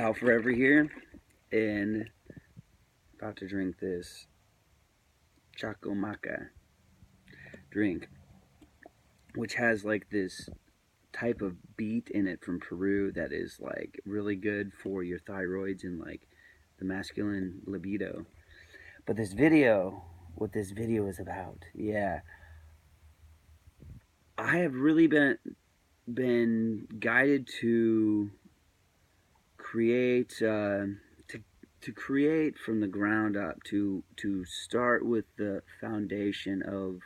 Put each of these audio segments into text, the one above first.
Al Forever here, and about to drink this Chacomaca drink, which has like this type of beet in it from Peru that is like really good for your thyroids and like the masculine libido. But what this video is about, yeah, I have really been guided to create to create from the ground up, to start with the foundation of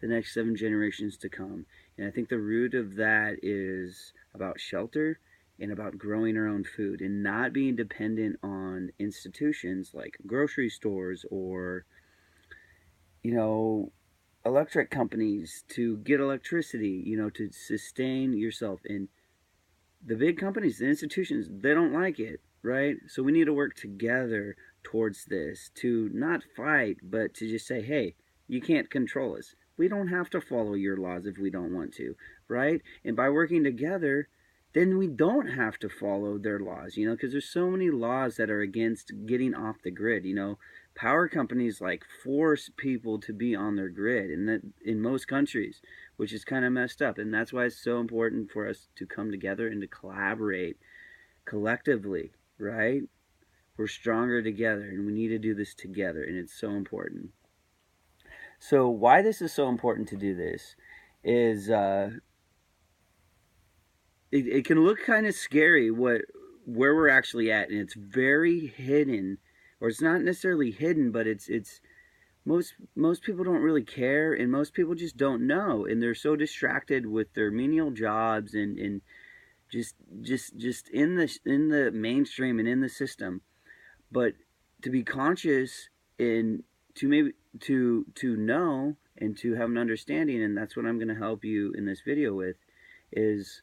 the next 7 generations to come. And I think the root of that is about shelter and about growing our own food and not being dependent on institutions like grocery stores or, you know, electric companies to get electricity, to sustain yourself. And the big companies, the institutions, they don't like it, right? So we need to work together towards this, to not fight, but to just say, hey, you can't control us. We don't have to follow your laws if we don't want to, right? And by working together, then we don't have to follow their laws, because there's so many laws that are against getting off the grid. Power companies like force people to be on their grid, and that in most countries, which is kind of messed up. And that's why it's so important for us to come together and to collaborate collectively, right? We're stronger together, and we need to do this together, and it's so important. So why this is so important to do this is it can look kind of scary where we're actually at, and it's very hidden, or it's not necessarily hidden, but it's most people don't really care, and most people just don't know, and they're so distracted with their menial jobs and just in the mainstream and in the system. But to be conscious and to maybe to know and to have an understanding, and that's what I'm going to help you in this video with, is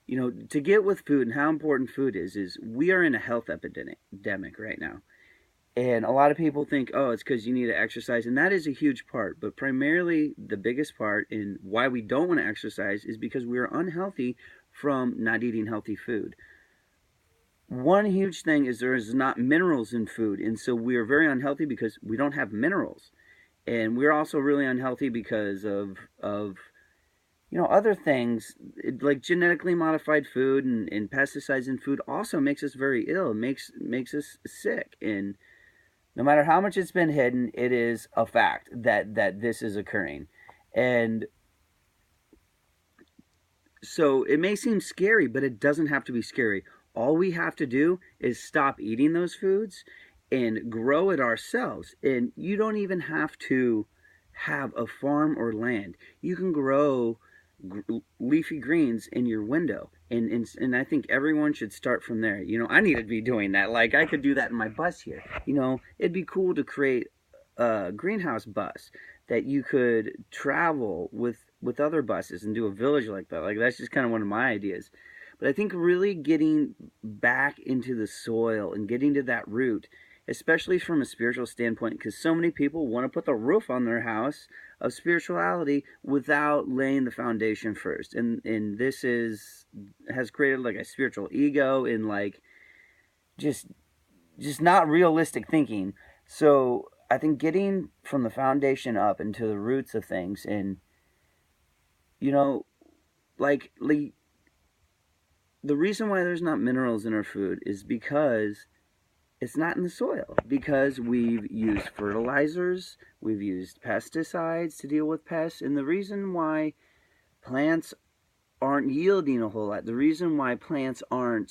to get with food and how important food is we are in a health epidemic right now. And a lot of people think, oh, it's because you need to exercise, and that is a huge part. But primarily, the biggest part in why we don't want to exercise is because we are unhealthy from not eating healthy food. One huge thing is there is not minerals in food, and so we are very unhealthy because we don't have minerals. And we're also really unhealthy because of other things like genetically modified food and pesticides in food also makes us very ill, makes us sick. And no matter how much it's been hidden, it is a fact that this is occurring. And so it may seem scary, but it doesn't have to be scary. All we have to do is stop eating those foods and grow it ourselves. And you don't even have to have a farm or land. You can grow leafy greens in your window, and I think everyone should start from there. I need to be doing that. Like, I could do that in my bus here. It'd be cool to create a greenhouse bus that you could travel with other buses and do a village like that. Like, that's just kind of one of my ideas. But I think really getting back into the soil and getting to that root, especially from a spiritual standpoint, because so many people want to put the roof on their house of spirituality without laying the foundation first. And this has created like a spiritual ego and like just not realistic thinking. So I think getting from the foundation up into the roots of things, and like the reason why there's not minerals in our food is because it's not in the soil, because we've used fertilizers, we've used pesticides to deal with pests. And the reason why plants aren't yielding a whole lot, the reason why plants are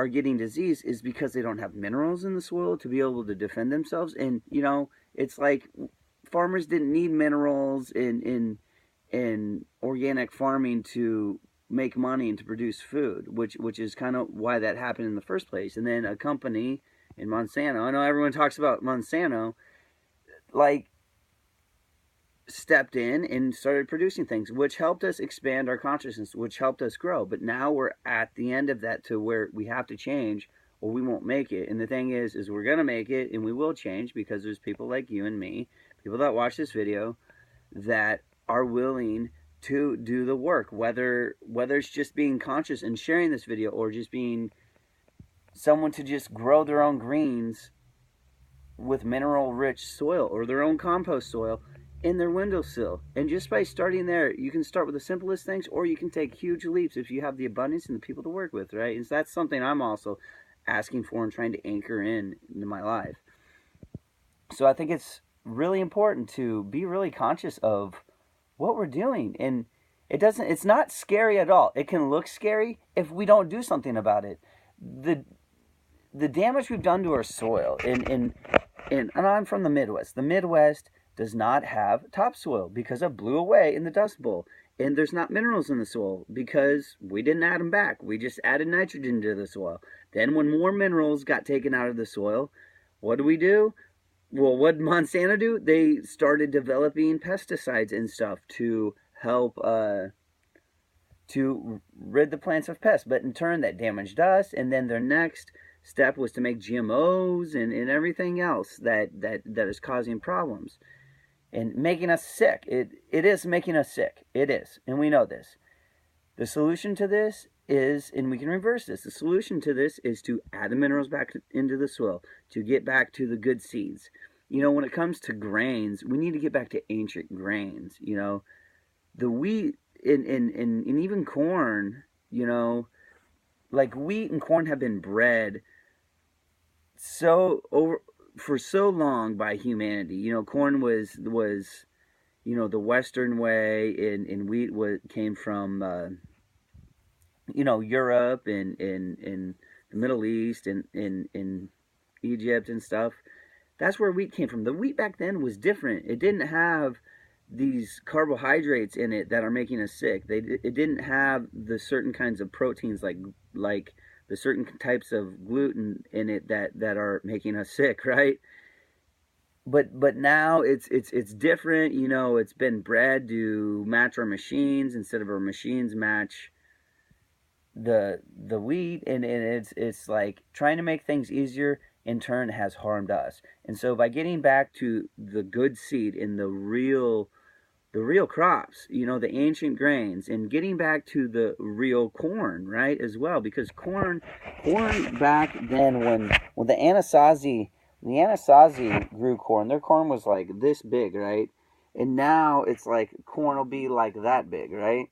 getting disease, is because they don't have minerals in the soil to be able to defend themselves. And it's like farmers didn't need minerals in organic farming to make money and to produce food, which is kind of why that happened in the first place. And then a company in Monsanto, I know everyone talks about Monsanto, like stepped in and started producing things, which helped us expand our consciousness, which helped us grow. But now we're at the end of that, to where we have to change or we won't make it. And the thing is we're going to make it, and we will change, because there's people like you and me, people that watch this video, that are willing to do the work, whether it's just being conscious and sharing this video, or just being someone to just grow their own greens with mineral rich soil or their own compost soil in their windowsill. And just by starting there, you can start with the simplest things, or you can take huge leaps if you have the abundance and the people to work with, right? And so that's something I'm also asking for and trying to anchor in into my life. So I think it's really important to be really conscious of what we're doing. And it's not scary at all. It can look scary if we don't do something about it. The damage we've done to our soil, and I'm from the Midwest. The Midwest does not have topsoil because it blew away in the Dust Bowl. And there's not minerals in the soil because we didn't add them back. We just added nitrogen to the soil. Then when more minerals got taken out of the soil, what do? Well, what did Monsanto do? They started developing pesticides and stuff to help to rid the plants of pests. But in turn, that damaged us. And then their next step was to make GMOs and everything else that is causing problems and making us sick. It is making us sick. It is. And we know this. The solution to this is, and we can reverse this, the solution to this is to add the minerals back into the soil, to get back to the good seeds. You know, when it comes to grains, we need to get back to ancient grains. You know, the wheat and even corn, you know, like wheat and corn have been bred for so long by humanity. You know, corn was you know, the Western way, and wheat came from you know, Europe and the Middle East and in Egypt and stuff. That's where wheat came from. The wheat back then was different. It didn't have these carbohydrates in it that are making us sick. It didn't have the certain kinds of proteins like the certain types of gluten in it that are making us sick, right? But now it's different. You know, it's been bred to match our machines instead of our machines match the wheat, and it's like trying to make things easier in turn has harmed us. And so by getting back to the good seed in the real crops, you know, the ancient grains, and getting back to the real corn, right, as well, because corn back then, when the Anasazi grew corn, their corn was like this big, right? And now it's like corn will be like that big, right?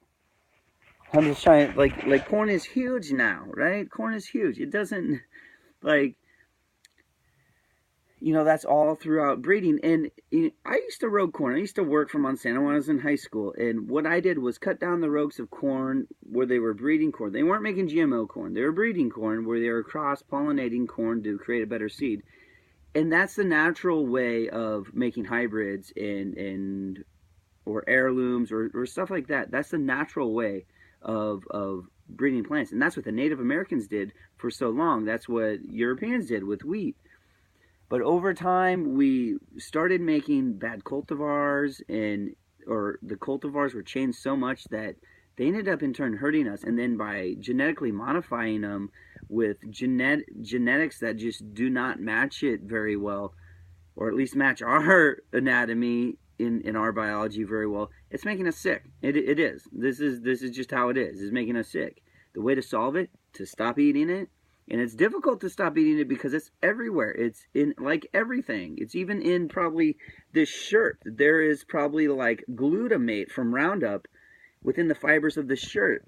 I'm just trying, like corn is huge now, right? Corn is huge. It doesn't, like, you know, that's all throughout breeding. And I used to row corn. I used to work for Monsanto when I was in high school. And what I did was cut down the rows of corn where they were breeding corn. They weren't making GMO corn. They were breeding corn where they were cross-pollinating corn to create a better seed. And that's the natural way of making hybrids or heirlooms or stuff like that. That's the natural way of breeding plants. And that's what the Native Americans did for so long. That's what Europeans did with wheat. But over time, we started making bad cultivars, or the cultivars were changed so much that they ended up in turn hurting us. And then by genetically modifying them with genetics that just do not match it very well, or at least match our anatomy in our biology very well, it's making us sick. It is. This is just how it is. It's making us sick. The way to solve it, to stop eating it. And it's difficult to stop eating it because it's everywhere. It's in, like, everything. It's even in probably this shirt. There is probably like glutamate from Roundup within the fibers of the shirt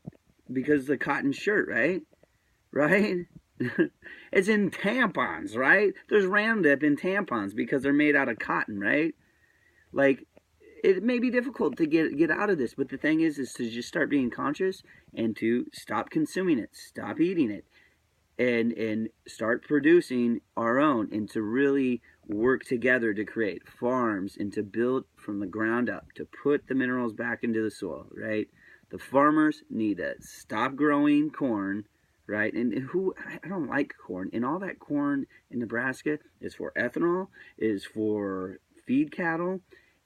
because it's a cotton shirt, right? Right? It's in tampons, right? There's Roundup in tampons because they're made out of cotton, right? Like, it may be difficult to get out of this, but the thing is to just start being conscious and to stop consuming it, stop eating it, and start producing our own, and to really work together to create farms and to build from the ground up, to put the minerals back into the soil, right? The farmers need to stop growing corn, right? And I don't like corn, and all that corn in Nebraska is for ethanol, is for feed cattle,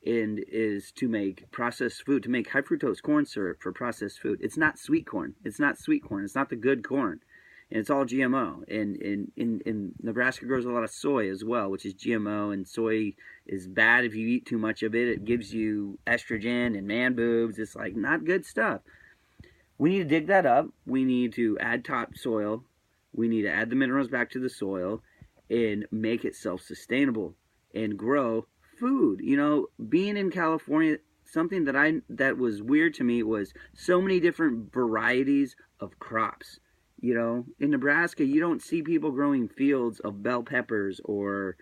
and is to make processed food, to make high fructose corn syrup for processed food. It's not sweet corn. It's not sweet corn. It's not the good corn. and it's all GMO. And Nebraska grows a lot of soy as well, which is GMO, and soy is bad if you eat too much of it. It gives you estrogen and man boobs. It's like not good stuff. We need to dig that up. We need to add topsoil. We need to add the minerals back to the soil and make it self-sustainable and grow food. You know, being in California, something that was weird to me was so many different varieties of crops. You know, in Nebraska, you don't see people growing fields of bell peppers or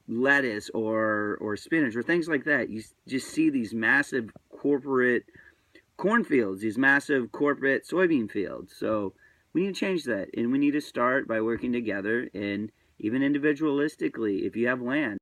lettuce or spinach or things like that. You just see these massive corporate cornfields, these massive corporate soybean fields. So we need to change that, and we need to start by working together, and even individualistically, if you have land.